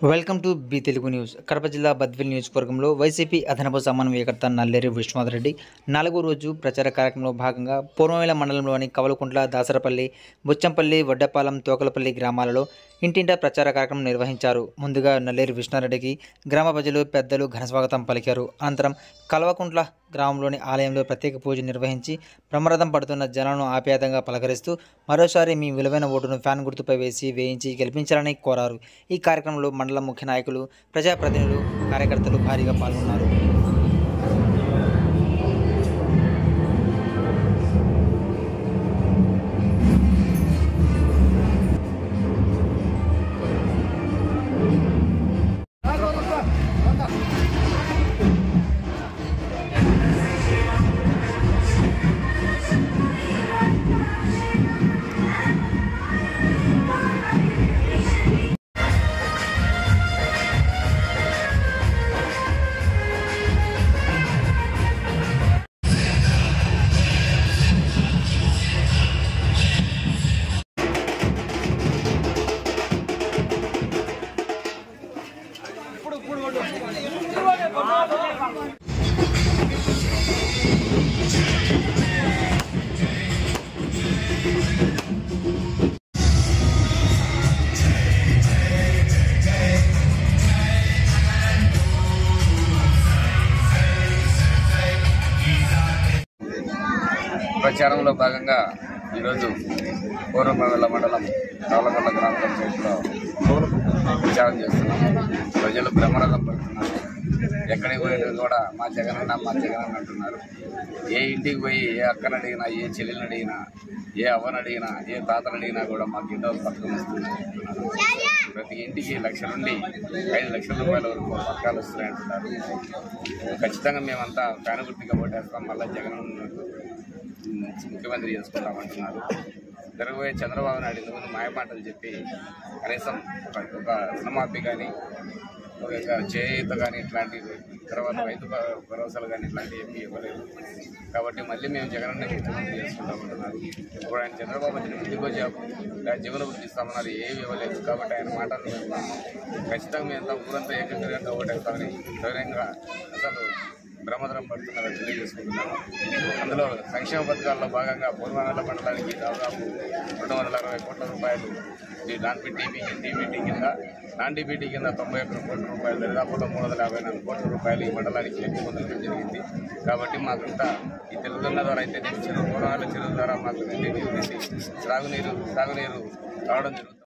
Welcome to be Telugu news. Kadapa జిల్లా బద్వేల్ నియోజకవర్గంలో YCP అదనపు సమన్వయకర్త నల్లేరు విశ్వనాథరెడ్డి 4వ రోజు ప్రచార కార్యక్రమంలో భాగంగా పూర్వవేల మండలంలోని కవలకుంట్ల, దాసరపల్లి, బుచ్చంపల్లి, వడ్డపాలెం, తోకలపల్లి గ్రామాలలో ఇంటింటా ప్రచార కార్యక్రమం నిర్వహించారు. ముందుగా నల్లేరు విశ్వనాథరెడ్డికి గ్రామ ప్రజలు, పెద్దలు ఘనస్వాగతం పలికారు. అనంతరం కల్వకుంట్ల గ్రామంలోని ఆలయంలో ప్రత్యేక పూజ నిర్వహించి బ్రహ్మరథం పడుతున్న జనాలను ఆప్యాయంగా పలకరిస్తూ మరోసారి మీ విలువైన ఓటును ఫ్యాన్ గుర్తుపై వేయించి గెలిపించాలని కోరారు. ఈ కార్యక్రమంలో మండల ముఖ్య నాయకులు, ప్రజాప్రతినిధులు, కార్యకర్తలు భారీగా పాల్గొన్నారు. ప్రచారంలో భాగంగా ఈరోజు పూర్వవేల మండలం కవలకుంట్ల గ్రామ పంచాయతీలో ప్రచారం చేస్తున్నాం. ప్రజలు బ్రహ్మరథం పడుతున్నారు. ఎక్కడికి పోయినా కూడా మా జగనన్న అంటున్నారు. ఏ ఇంటికి పోయి ఏ అక్కని అడిగినా, ఏ చెల్లెని అడిగినా, ఏ అవ్వని అడిగినా, ఏ తాతని అడిగినా కూడా మాకు ఇంట్లో పథకం వస్తుంది అంటున్నారు. ప్రతి ఇంటికి 1 లక్ష నుండి 5 లక్షల రూపాయల వరకు పథకాలు వస్తున్నాయంటున్నారు. ఖచ్చితంగా మేమంతా ఫ్యాన్ గుర్తిగా ఓటేస్తాం, మళ్ళీ జగన్ ముఖ్యమంత్రి చేసుకుంటామంటున్నారు. జరగబోయే చంద్రబాబు నాయుడు ఇంతకుముందు మాయమాటలు చెప్పి కనీసం ఒక రుణమాఫీ కానీ, ఒక చేయూత కానీ, ఇట్లాంటి తర్వాత రైతు భరోసాలు కానీ ఇట్లాంటివి ఏమీ ఇవ్వలేదు. కాబట్టి మళ్ళీ మేము జగనన్న ముఖ్యమంత్రి చేసుకుంటామంటున్నారు. ఇప్పుడు ఆయన చంద్రబాబు ఇంటికో జీవన వృద్ధి ఇస్తామన్నారు, ఏమి ఇవ్వలేదు. కాబట్టి ఆయన మాటలు ఖచ్చితంగా మేము ఊరంతా ఏకంగా ఓటేస్తామని ధైర్యంగా అసలు బ్రహ్మరథం పడుతున్నారని తెలియజేసుకుంటున్నాను. అందులో సంక్షేమ పథకాల్లో భాగంగా పూర్వవేల మండలానికి దాదాపు 260 కోట్ల రూపాయలు నాన్ డీబీటీ కింద 91 కోట్ల రూపాయలు, దరిదాపులో 354 కోట్ల రూపాయలు ఈ మండలానికి లెక్క పొందడం జరిగింది. కాబట్టి మాకంతా ఈ తెలుగున్న ద్వారా అయితే పూర్వవేల చెరువు ద్వారా మాకు త్రాగునీరు రావడం జరుగుతుంది.